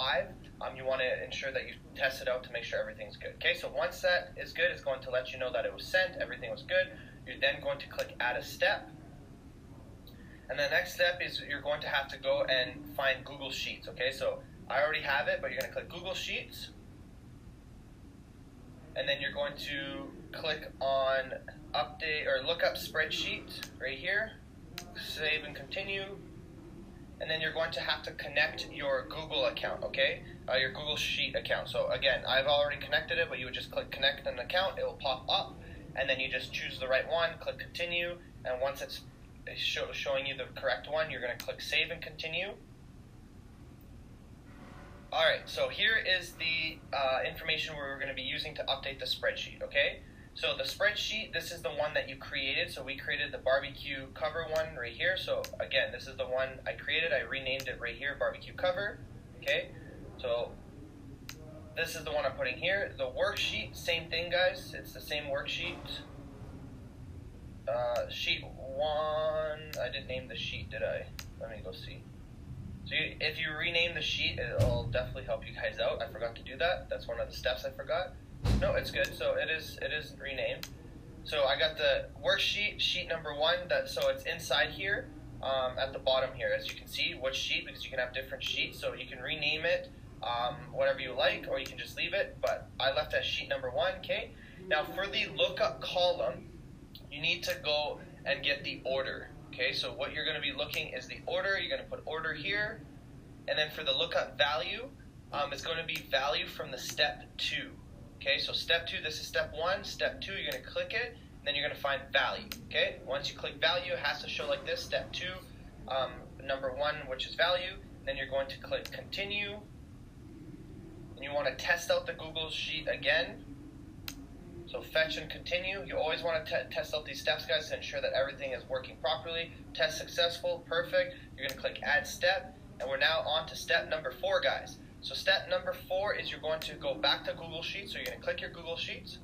5, you want to ensure that you test it out to make sure everything's good. Okay, so once that is good, it's going to let you know that it was sent, everything was good. You're then going to click add a step. And the next step is you're going to have to go and find Google Sheets. Okay, so I already have it, but you're going to click Google Sheets. And then you're going to click on update or look up spreadsheet right here. Save and continue. And then you're going to have to connect your Google account, okay? Your Google Sheet account. So again, I've already connected it, but you would just click connect an account. It will pop up, and then you just choose the right one, click continue, and once it's showing you the correct one, you're going to click save and continue. Alright, so here is the information we're going to be using to update the spreadsheet, okay? So the spreadsheet, this is the one that you created. So we created the barbecue cover one right here. So again, this is the one I created. I renamed it right here, barbecue cover. Okay, so this is the one I'm putting here. The worksheet, same thing, guys. It's the same worksheet. Sheet 1, I didn't name the sheet, did I? Let me go see. So if you rename the sheet, it'll definitely help you guys out. I forgot to do that. That's one of the steps I forgot. No, it's good. So it is renamed. So I got the worksheet, sheet number 1. So it's inside here, at the bottom here, as you can see, which sheet, because you can have different sheets. So you can rename it whatever you like, or you can just leave it. But I left as sheet number 1. Okay. Now for the lookup column, you need to go and get the order. Okay. So what you're going to be looking is the order. You're going to put order here, and then for the lookup value, it's going to be value from the step 2. Okay, so step 2, this is step 1. Step 2, you're going to click it, and then you're going to find value. Okay, once you click value, it has to show like this. Step 2, number 1, which is value. Then you're going to click continue. And you want to test out the Google Sheet again. So fetch and continue. You always want to test out these steps, guys, to ensure that everything is working properly. Test successful, perfect. You're going to click add step, and we're now on to step number 4, guys. So step number 4 is you're going to go back to Google Sheets. So you're going to click your Google Sheets.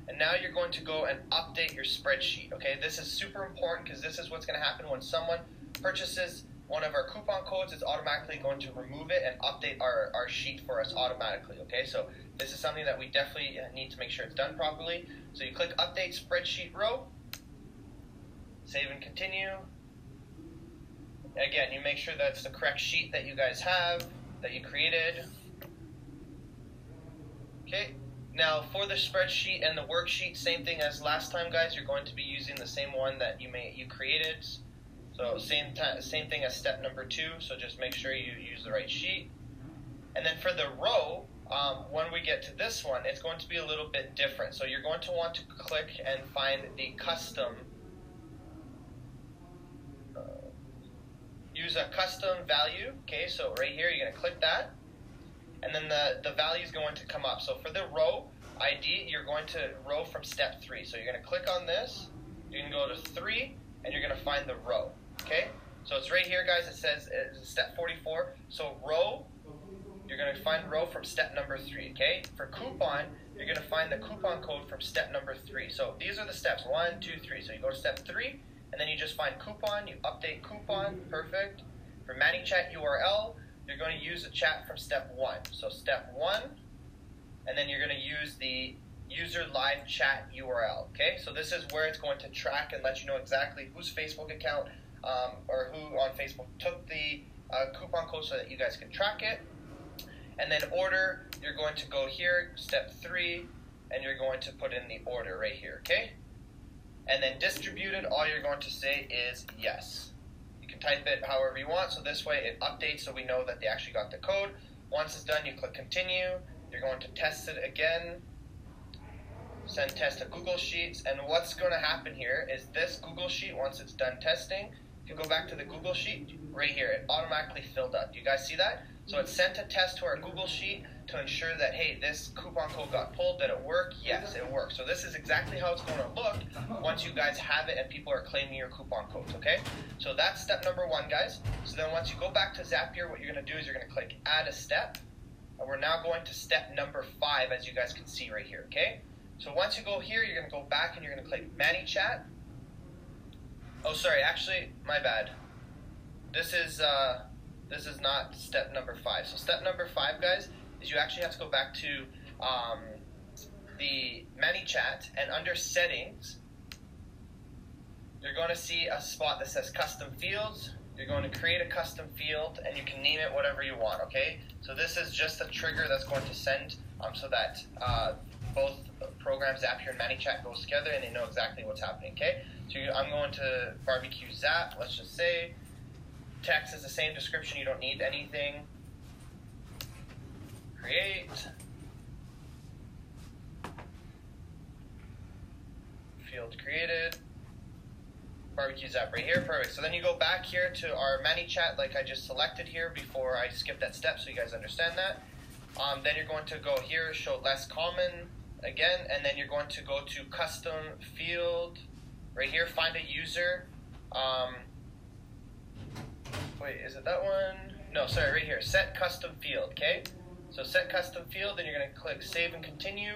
And now you're going to go and update your spreadsheet. Okay, this is super important because this is what's going to happen when someone purchases one of our coupon codes. It's automatically going to remove it and update our sheet for us automatically. Okay, so this is something that we definitely need to make sure it's done properly. So you click update spreadsheet row. Save and continue. Again, you make sure that's the correct sheet that you guys have, that you created. Okay, now for the spreadsheet and the worksheet, same thing as last time, guys. You're going to be using the same one that you created. So same thing as step number 2. So just make sure you use the right sheet. And then for the row, when we get to this one, it's going to be a little bit different. So you're going to want to click and find the custom. Use a custom value. Okay, so right here you're going to click that, and then the value is going to come up. So for the row ID, you're going to row from step 3. So you're going to click on this, you're going to go to 3, and you're going to find the row. Okay, so it's right here, guys. It says it's step 44. So row, you're going to find row from step number 3. Okay, for coupon, you're going to find the coupon code from step number 3. So these are the steps 1, 2, 3. So you go to step 3. And then you just find coupon, you update coupon, perfect. For ManyChat URL, you're going to use the chat from step 1. So step 1, and then you're going to use the user live chat URL. Okay, so this is where it's going to track and let you know exactly whose Facebook account or who on Facebook took the coupon code so that you guys can track it. And then order, you're going to go here, step 3, and you're going to put in the order right here, okay? And then distributed, all you're going to say is yes. You can type it however you want, so this way it updates so we know that they actually got the code. Once it's done, you click continue. You're going to test it again. Send test to Google Sheets. And what's going to happen here is this Google Sheet, once it's done testing, if you go back to the Google Sheet, right here, it automatically filled up. Do you guys see that? So it sent a test to our Google Sheet to ensure that, hey, this coupon code got pulled. Did it work? Yes, it worked. So this is exactly how it's going to look once you guys have it and people are claiming your coupon codes, okay? So that's step number 1, guys. So then once you go back to Zapier, what you're going to do is you're going to click add a step. And we're now going to step number 5, as you guys can see right here, okay? So once you go here, you're going to go back and you're going to click ManyChat. Oh, sorry, actually, my bad. This is This is not step number 5. So step number 5, guys, is you actually have to go back to the ManyChat, and under settings, you're going to see a spot that says custom fields. You're going to create a custom field, and you can name it whatever you want, okay? So this is just a trigger that's going to send so that both programs, Zapier and ManyChat, goes together and they know exactly what's happening, okay? So I'm going to barbecue Zap, let's just say. Text is the same description, you don't need anything. Create. Field created. Barbecue Zap right here, perfect. So then you go back here to our ManyChat like I just selected here before I skip that step so you guys understand that. Then you're going to go here, show less common again, and then you're going to go to custom field right here, find a user. Wait, is it that one? No, sorry, right here, set custom field, okay? So set custom field, then you're going to click save and continue.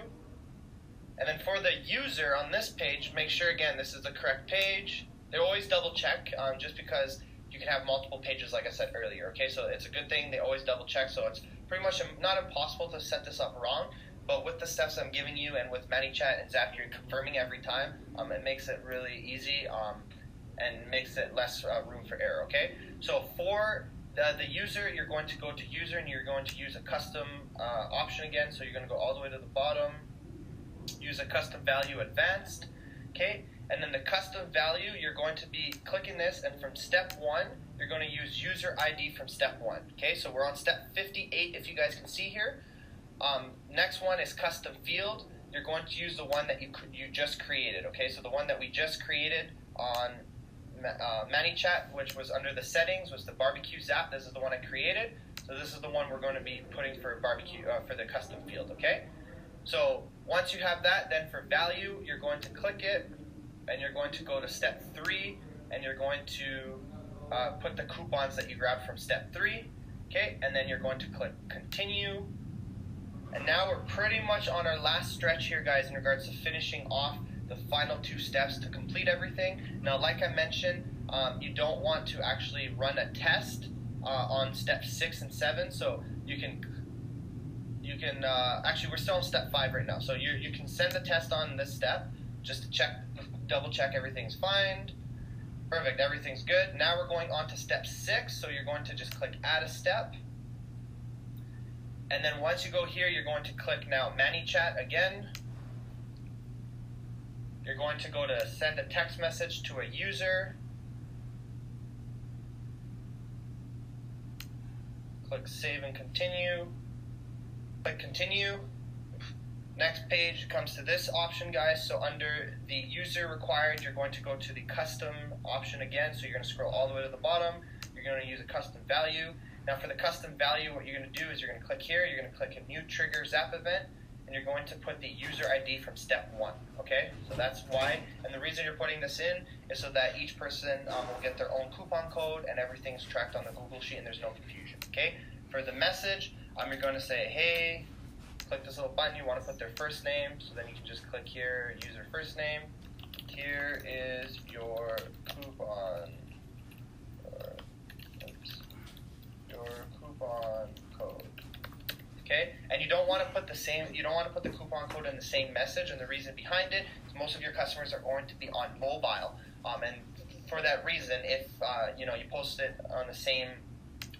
And then for the user on this page, make sure again this is the correct page. They always double check just because you can have multiple pages like I said earlier, okay? So it's a good thing they always double check, so it's pretty much not impossible to set this up wrong, but with the steps I'm giving you and with ManyChat and Zapier confirming every time, it makes it really easy and makes it less room for error, okay? So for the user, you're going to go to user and you're going to use a custom option again, so you're going to go all the way to the bottom, use a custom value advanced, okay? And then the custom value, you're going to be clicking this, and from step 1, you're going to use user ID from step 1. Okay, so we're on step 58 if you guys can see here. Next one is custom field. You're going to use the one that you just created. Okay, so the one that we just created on ManyChat, which was under the settings, was the barbecue Zap. This is the one I created. So this is the one we're going to be putting for barbecue for the custom field. Okay, so once you have that, then for value, you're going to click it. And you're going to go to step 3, and you're going to put the coupons that you grabbed from step 3, okay? And then you're going to click continue. And now we're pretty much on our last stretch here, guys, in regards to finishing off the final 2 steps to complete everything. Now, like I mentioned, you don't want to actually run a test on step 6 and 7, so you can actually, we're still on step 5 right now, so you can send the test on this step just to check, double check everything's fine. Perfect, everything's good. Now we're going on to step 6, so you're going to just click add a step. And then once you go here, you're going to click now ManyChat again. You're going to go to send a text message to a user. Click save and continue. Click continue. Next page comes to this option, guys. So under the user required, you're going to go to the custom option again. So you're going to scroll all the way to the bottom. You're going to use a custom value. Now for the custom value, what you're going to do is you're going to click here. You're going to click a new trigger Zap event, and you're going to put the user ID from step 1. Okay, so that's why. And the reason you're putting this in is so that each person will get their own coupon code, and everything's tracked on the Google Sheet, and there's no confusion. Okay. For the message, you're going to say, hey. Click this little button, you want to put their first name, so then you can just click here, user first name. Here is your coupon, your coupon code. Okay, and you don't want to put the coupon code in the same message, and the reason behind it is most of your customers are going to be on mobile, and for that reason, if you post it on the same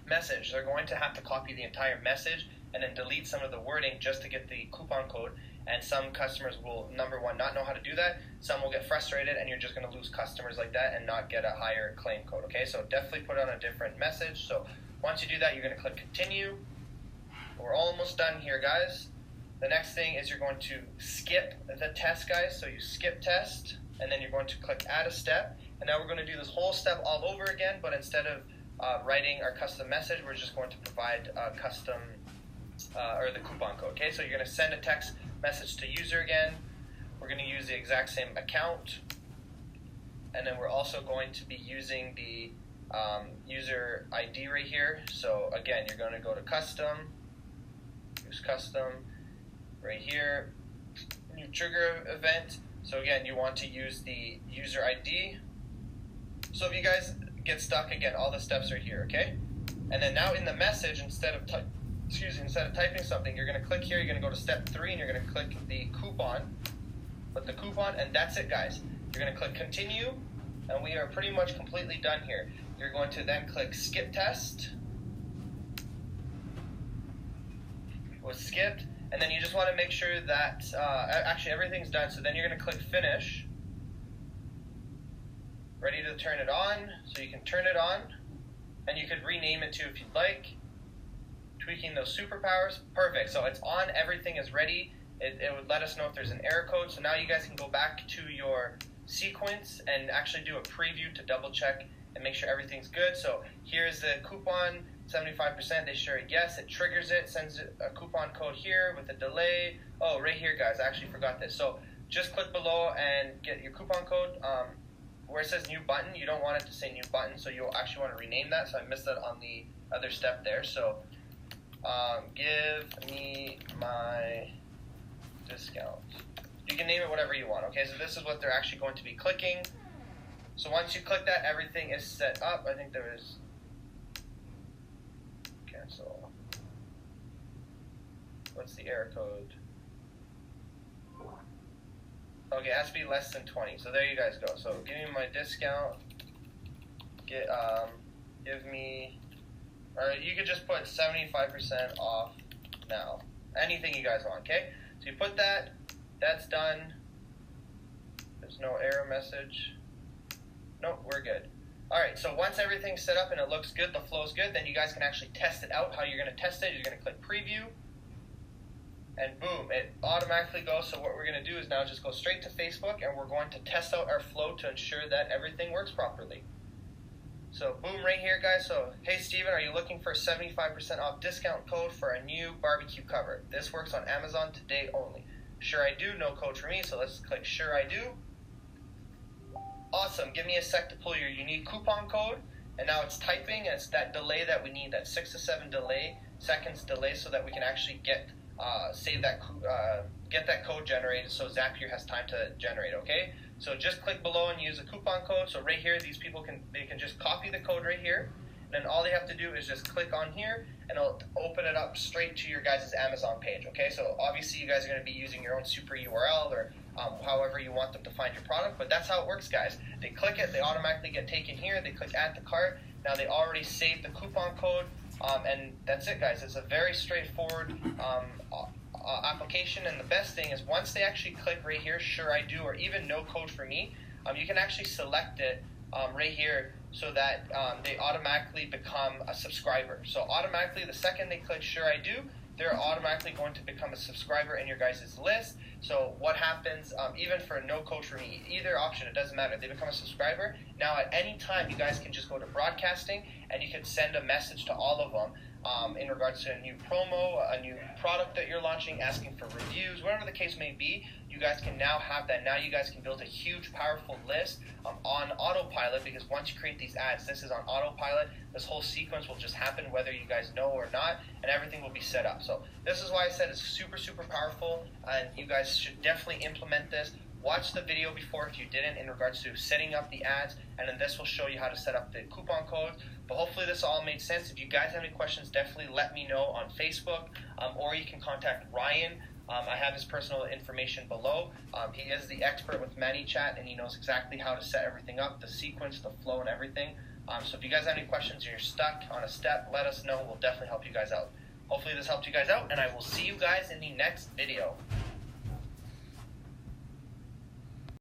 message, they're going to have to copy the entire message and then delete some of the wording just to get the coupon code. And some customers will, number one, not know how to do that. Some will get frustrated, and you're just going to lose customers like that and not get a higher claim code, okay? So definitely put on a different message. So once you do that, you're going to click continue. We're almost done here, guys. The next thing is you're going to skip the test, guys. So you skip test, and then you're going to click add a step. And now we're going to do this whole step all over again, but instead of writing our custom message, we're just going to provide a custom or the coupon code. Okay, so you're going to send a text message to user again. We're going to use the exact same account, and then we're also going to be using the user ID right here. So again, you're going to go to custom, use custom right here, new trigger event. So again, you want to use the user ID. So if you guys get stuck, again, all the steps are here, okay? And then now in the message, instead of typing something, you're going to click here, you're going to go to step 3, and you're going to click the coupon. Put the coupon, and that's it, guys. You're going to click continue, and we are pretty much completely done here. You're going to then click skip test. Was skipped, and then you just want to make sure that actually everything's done. So then you're going to click finish. Ready to turn it on, so you can turn it on, and you could rename it too if you'd like. Tweaking those superpowers, perfect. So it's on, everything is ready. It would let us know if there's an error code. So now you guys can go back to your sequence and actually do a preview to double check and make sure everything's good. So here's the coupon, 75%, they share it yes, it triggers it, sends a coupon code here with a delay. Oh, right here, guys, I actually forgot this. So just click below and get your coupon code. Where it says new button, you don't want it to say new button, so you'll actually want to rename that. So I missed that on the other step there. So give me my discount. You can name it whatever you want, okay? So this is what they're actually going to be clicking. So once you click that, everything is set up. I think there is cancel. What's the error code? Okay, it has to be less than 20. So there you guys go. So give me my discount. Give me, or you could just put 75% off now. Anything you guys want, okay? So you put that. That's done. There's no error message. Nope, we're good. All right, so once everything's set up and it looks good, the flow's good, then you guys can actually test it out. How you're going to test it, you're going to click preview. And boom, it automatically goes. So what we're going to do is now just go straight to Facebook, and we're going to test out our flow to ensure that everything works properly. So boom, right here, guys. So, hey, Steven, are you looking for a 75% off discount code for a new barbecue cover? This works on Amazon today only. Sure I do, no code for me, so let's click sure I do. Awesome, give me a sec to pull your unique coupon code. And now it's typing, and it's that delay that we need, that 6 to 7 seconds delay, so that we can actually get that code generated, so Zapier has time to generate. Okay, so just click below and use a coupon code. So right here, these people can just copy the code right here, and then all they have to do is just click on here, and it'll open it up straight to your guys' Amazon page. Okay, so obviously you guys are going to be using your own super URL or however you want them to find your product, but that's how it works, guys. They click it, they automatically get taken here, they click add to cart. Now they already saved the coupon code. And that's it, guys. It's a very straightforward application, and the best thing is once they actually click right here, sure I do, or even no code for me, you can actually select it right here so that they automatically become a subscriber. So automatically, the second they click sure I do, they're automatically going to become a subscriber in your guys' list. So what happens, even for no code for me, either option, it doesn't matter. They become a subscriber. Now at any time, you guys can just go to broadcasting, and you can send a message to all of them in regards to a new promo, a new product that you're launching, asking for reviews, whatever the case may be. You guys can now have that. Now you guys can build a huge, powerful list on autopilot, because once you create these ads, this is on autopilot. This whole sequence will just happen whether you guys know or not, and everything will be set up. So this is why I said it's super, super powerful, and you guys should definitely implement this. Watch the video before if you didn't in regards to setting up the ads, and then this will show you how to set up the coupon codes. But hopefully this all made sense. If you guys have any questions, definitely let me know on Facebook, or you can contact Ryan. I have his personal information below. He is the expert with ManyChat, and he knows exactly how to set everything up, the sequence, the flow, and everything. So if you guys have any questions or you're stuck on a step, let us know. We'll definitely help you guys out. Hopefully this helped you guys out, and I will see you guys in the next video.